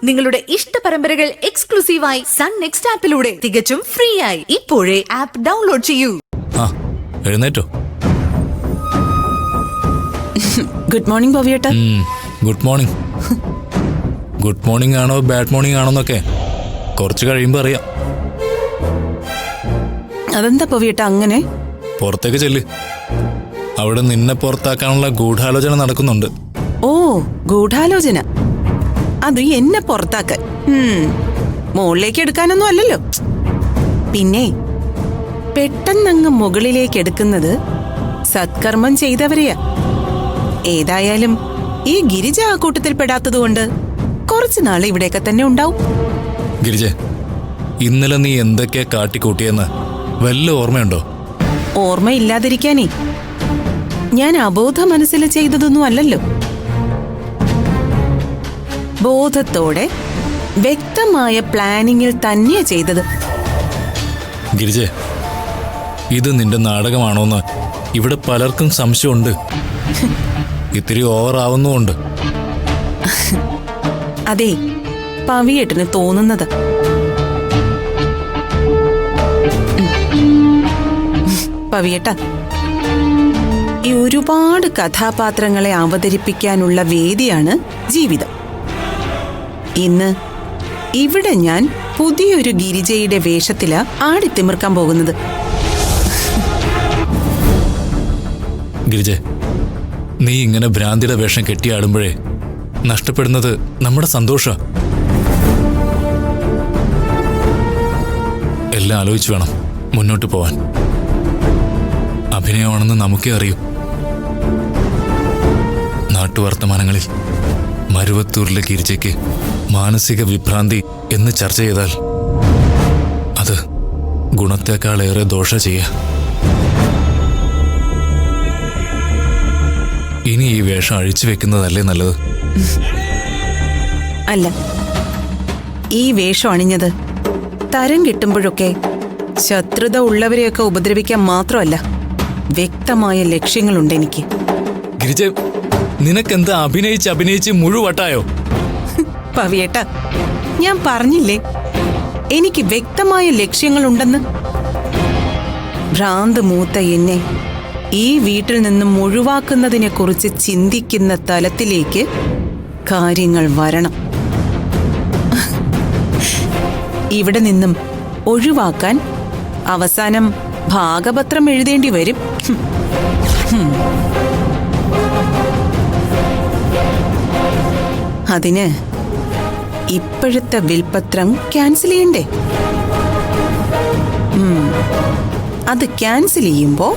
നിങ്ങളുടെ ഇഷ്ട പരമ്പരകൾ എക്സ്ക്ലൂസീവായി സൺ നെക്സ്റ്റ് ആപ്പിലൂടെ തികച്ചും ഫ്രീ ആയി ഇപ്പോഴേ ആപ്പ് ഡൗൺലോഡ് ചെയ്യൂ. എഴുന്നേറ്റോ? ഗുഡ് മോർണിംഗ് ഭവ്യേട്ടാ. Good morning. ഗുഡ് മോർണിംഗ് ആണോ ബാഡ് മോർണിംഗ് ആണോന്നൊക്കെ കുറച്ച് കഴിയുമ്പോൾ അറിയാം. അതെന്താ ഭവ്യേട്ടാ അങ്ങനെ? പുറത്തേക്ക് ചെല്ല്. അവിടെ നിന്നെ പുറത്താക്കാനുള്ള ഗൂഢാലോചന നടക്കുന്നുണ്ട്. ഓ, ഗൂഢാലോചന. അത് എന്നെ പുറത്താക്കാൻ. മുകളിലേക്ക് എടുക്കാനൊന്നും അല്ലല്ലോ. പിന്നെ പെട്ടെന്നങ്ങ് മുകളിലേക്ക് എടുക്കുന്നത് സത്കർമ്മം ചെയ്തവരെയാ. ഏതായാലും ഈ ഗിരിജ ആ കൂട്ടത്തിൽ പെടാത്തതുകൊണ്ട് കുറച്ചു നാൾ ഇവിടെയൊക്കെ തന്നെ ഉണ്ടാവും. ഗിരിജ, ഇന്നലെ നീ എന്തൊക്കെയാ കാട്ടിക്കൂട്ടിയെന്ന് വല്ല ഓർമ്മയുണ്ടോ? ഓർമ്മയില്ലാതിരിക്കാനേ ഞാൻ അബോധ മനസ്സിൽ ചെയ്തതൊന്നും അല്ലല്ലോ. ബോധത്തോടെ വ്യക്തമായ പ്ലാനിങ്ങിൽ തന്നെയാ ചെയ്തത്. ഗിരിജ, ഇത് നിന്റെ നാടകമാണോന്ന് ഇവിടെ പലർക്കും സംശയമുണ്ട്. ഇത്തിരി ഓവറാവുന്നുമുണ്ട്. അതെ, പവിയേട്ടന് തോന്നുന്നത്. പവിയേട്ട, ഈ ഒരുപാട് കഥാപാത്രങ്ങളെ അവതരിപ്പിക്കാനുള്ള വേദിയാണ് ജീവിതം. ഇന്ന് ഇവിടെ ഞാൻ പുതിയൊരു ഗിരിജയുടെ വേഷത്തിലാ ആടിത്തിമിർക്കാൻ പോകുന്നത്. ഗിരിജ, നീ ഇങ്ങനെ ഭ്രാന്തിയുടെ വേഷം കെട്ടിയാടുമ്പോഴേ നഷ്ടപ്പെടുന്നത് നമ്മുടെ സന്തോഷ. എല്ലാം ആലോചിച്ച് വേണം മുന്നോട്ട് പോവാൻ. അഭിനയമാണെന്ന് നമുക്കേ അറിയൂ. നാട്ടുവർത്തമാനങ്ങളിൽ മരുവത്തൂരിലെ ഗിരിജയ്ക്ക് മാനസിക വിഭ്രാന്തി എന്ന് ചർച്ച ചെയ്താൽ അത് ഗുണത്തേക്കാളേറെ ദോഷ ചെയ്യുക. ഇനി ഈ വേഷം അഴിച്ചു വെക്കുന്നതല്ലേ നല്ലത്? അല്ല, ഈ വേഷം അണിഞ്ഞത് തരം കിട്ടുമ്പോഴൊക്കെ ശത്രുത ഉള്ളവരെയൊക്കെ ഉപദ്രവിക്കാൻ മാത്രമല്ല, വ്യക്തമായ ലക്ഷ്യങ്ങളുണ്ട് എനിക്ക്. ഗിരിജ, നിനക്കെന്താ അഭിനയിച്ച് മുഴുവട്ടായോ? പവിയേട്ട, ഞാൻ പറഞ്ഞില്ലേ എനിക്ക് വ്യക്തമായ ലക്ഷ്യങ്ങളുണ്ടെന്ന്. ഭ്രാന്ത് മൂത്ത എന്നെ ഈ വീട്ടിൽ നിന്നും ഒഴിവാക്കുന്നതിനെ കുറിച്ച് ചിന്തിക്കുന്ന തലത്തിലേക്ക് കാര്യങ്ങൾ വരണം. ഇവിടെ നിന്നും ഒഴിവാക്കാൻ അവസാനം ഭാഗപത്രം എഴുതേണ്ടി വരും. അതിന് ഇപ്പോഴത്തെ വിൽപത്രം ക്യാൻസൽ ചെയ്യണ്ടേ? അത് ക്യാൻസൽ ചെയ്യുമ്പോ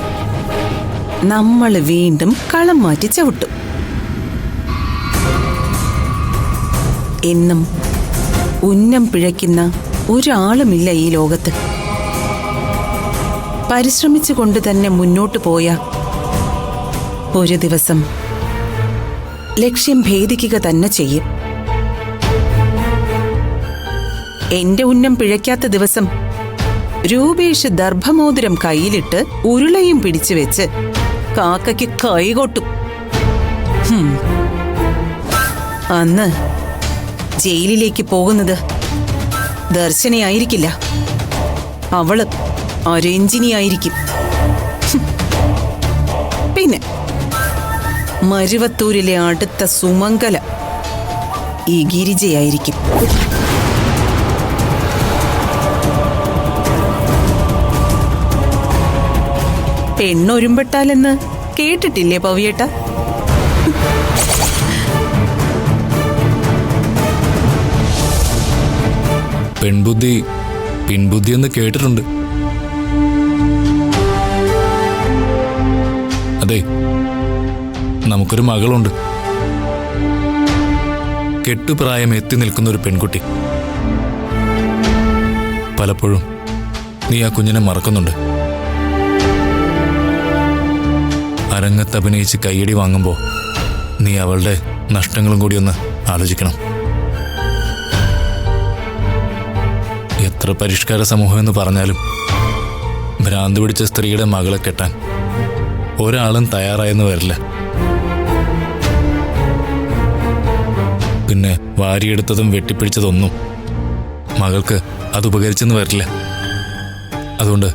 നമ്മൾ വീണ്ടും കളം മാറ്റി ചവിട്ടും. എന്നും ഉന്നം പിഴയ്ക്കുന്ന ഒരാളുമില്ല ഈ ലോകത്ത്. പരിശ്രമിച്ചുകൊണ്ട് തന്നെ മുന്നോട്ട് പോയ ഒരു ദിവസം ലക്ഷ്യം ഭേദിക്കുക തന്നെ ചെയ്യും. എന്റെ ഉന്നം പിഴയ്ക്കാത്ത ദിവസം രൂപേഷ് ദർഭമോതിരം കയ്യിലിട്ട് ഉരുളയും പിടിച്ചു വെച്ച് കാക്കയ്ക്ക് കൈകൊട്ടും. അന്ന് ജയിലിലേക്ക് പോകുന്നത് ദർശനയായിരിക്കില്ല, അവള് രഞ്ജിനിയായിരിക്കും. പിന്നെ മരുവത്തൂരിലെ അടുത്ത സുമംഗല ഈ ഗിരിജയായിരിക്കും. പെണ്ണൊരുമ്പെട്ടാലെന്ന് കേട്ടിട്ടില്ലേ പവിയേട്ട? പെൺബുദ്ധി പിൻബുദ്ധി എന്ന് കേട്ടിട്ടുണ്ട്. അതെ, നമുക്കൊരു മകളുണ്ട്. കെട്ടുപ്രായം എത്തി നിൽക്കുന്ന ഒരു പെൺകുട്ടി. പലപ്പോഴും നീ ആ കുഞ്ഞിനെ മറക്കുന്നുണ്ട്. അരങ്ങത്ത് അഭിനയിച്ച് കയ്യടി വാങ്ങുമ്പോൾ നീ അവളുടെ നഷ്ടങ്ങളും കൂടി ഒന്ന് ആലോചിക്കണം. എത്ര പരിഷ്കാര സമൂഹം എന്ന് പറഞ്ഞാലും ഭ്രാന്ത് പിടിച്ച സ്ത്രീയുടെ മകളെ കെട്ടാൻ ഒരാളും തയ്യാറായെന്ന് വരില്ല. പിന്നെ വാരിയെടുത്തതും വെട്ടിപ്പിടിച്ചതൊന്നും മകൾക്ക് അത് ഉപകരിച്ചെന്ന് വരില്ല. അതുകൊണ്ട്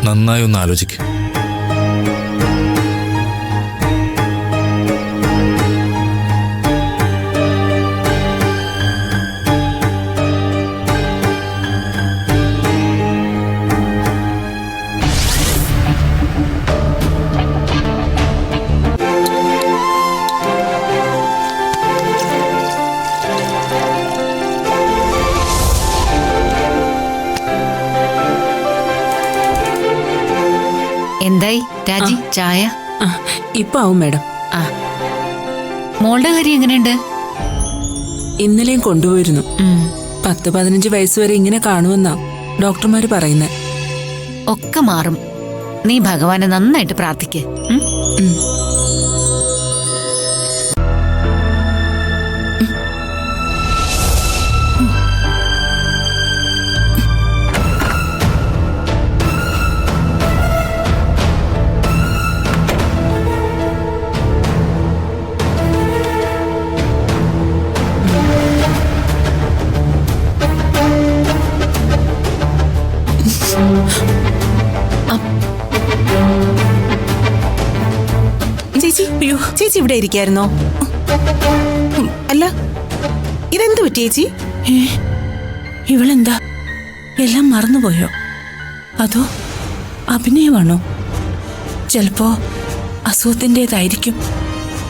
നന്നായി ഒന്ന് ആലോചിക്ക്. എന്തായി രാജി, ചായ? ഇപ്പൊ ആവും മാഡം. ആ, മോളുടെ കാര്യം എങ്ങനെയുണ്ട്? ഇന്നലെയും കൊണ്ടുപോയിരുന്നു. 10-15 വയസ്സ് വരെ ഇങ്ങനെ കാണുമെന്നാ ഡോക്ടർമാര് പറയുന്നത്. ഒക്കെ മാറും. നീ ഭഗവാനെ നന്നായിട്ട് പ്രാർത്ഥിക്ക്. ചേച്ചി, അയ്യോ ചേച്ചി ഇവിടെ ഇരിക്കായിരുന്നോ? അല്ല, ഇതെന്തു പറ്റി ചേച്ചി? ഇവളെന്താ എല്ലാം മറന്നുപോയോ? അതോ അഭിനയമാണോ? ചിലപ്പോ അസുഖത്തിൻ്റെതായിരിക്കും.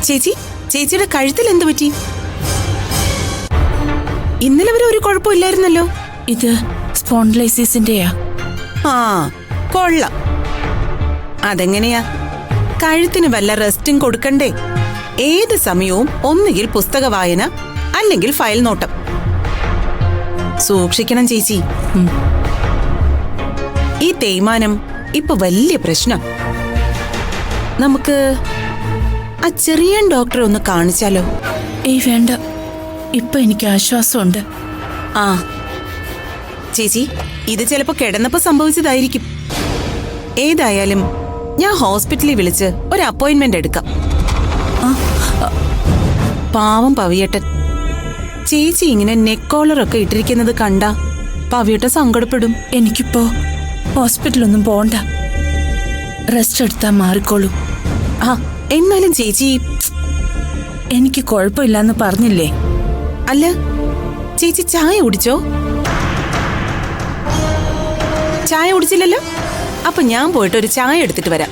ചേച്ചി, ചേച്ചിയുടെ കഴുത്തിൽ എന്തു പറ്റി? ഇന്നലെ വരെ ഒരു കുഴപ്പമില്ലായിരുന്നല്ലോ. ഇത് സ്പോണ്ടിലൈസിസിന്റെയാ. ആ, കൊള്ളാം. അതെങ്ങനെയാ? കഴുത്തിന് വല്ല റെസ്റ്റും കൊടുക്കണ്ടേ? ഏത് സമയവും ഒന്നുകിൽ പുസ്തക വായന അല്ലെങ്കിൽ ഫയൽ നോട്ടം. സൂക്ഷിക്കണം ചേച്ചി. ഈ തേയ്മാനം ഇപ്പൊ വലിയ പ്രശ്നം. നമുക്ക് ആ ചെറിയ ഡോക്ടറെ ഒന്ന് കാണിച്ചാലോ? ഏയ് വേണ്ട, ഇപ്പൊ എനിക്ക് ആശ്വാസമുണ്ട്. ആ ചേച്ചി, ഇത് ചിലപ്പോ കിടന്നപ്പോ സംഭവിച്ചതായിരിക്കും. ഏതായാലും ഞാൻ ഹോസ്പിറ്റലിൽ വിളിച്ച് ഒരു അപ്പോയിന്റ്മെന്റ് എടുക്കാം. പാവം പവിയേട്ടൻ. ചേച്ചി ഇങ്ങനെ നെക്ക് കോളറൊക്കെ ഇട്ടിരിക്കുന്നത് കണ്ടാ പവിയേട്ടൻ സങ്കടപ്പെടും. എനിക്കിപ്പോ ഹോസ്പിറ്റലൊന്നും പോണ്ട, റെസ്റ്റ് എടുത്താൽ മാറിക്കോളൂ. ആ, എന്നാലും ചേച്ചി, എനിക്ക് കുഴപ്പമില്ലാന്ന് പറഞ്ഞില്ലേ? അല്ല, ചേച്ചി ചായ കുടിച്ചോ? ചായ കുടിച്ചില്ലല്ലോ? അപ്പൊ ഞാൻ പോയിട്ട് ഒരു ചായ എടുത്തിട്ട് വരാം.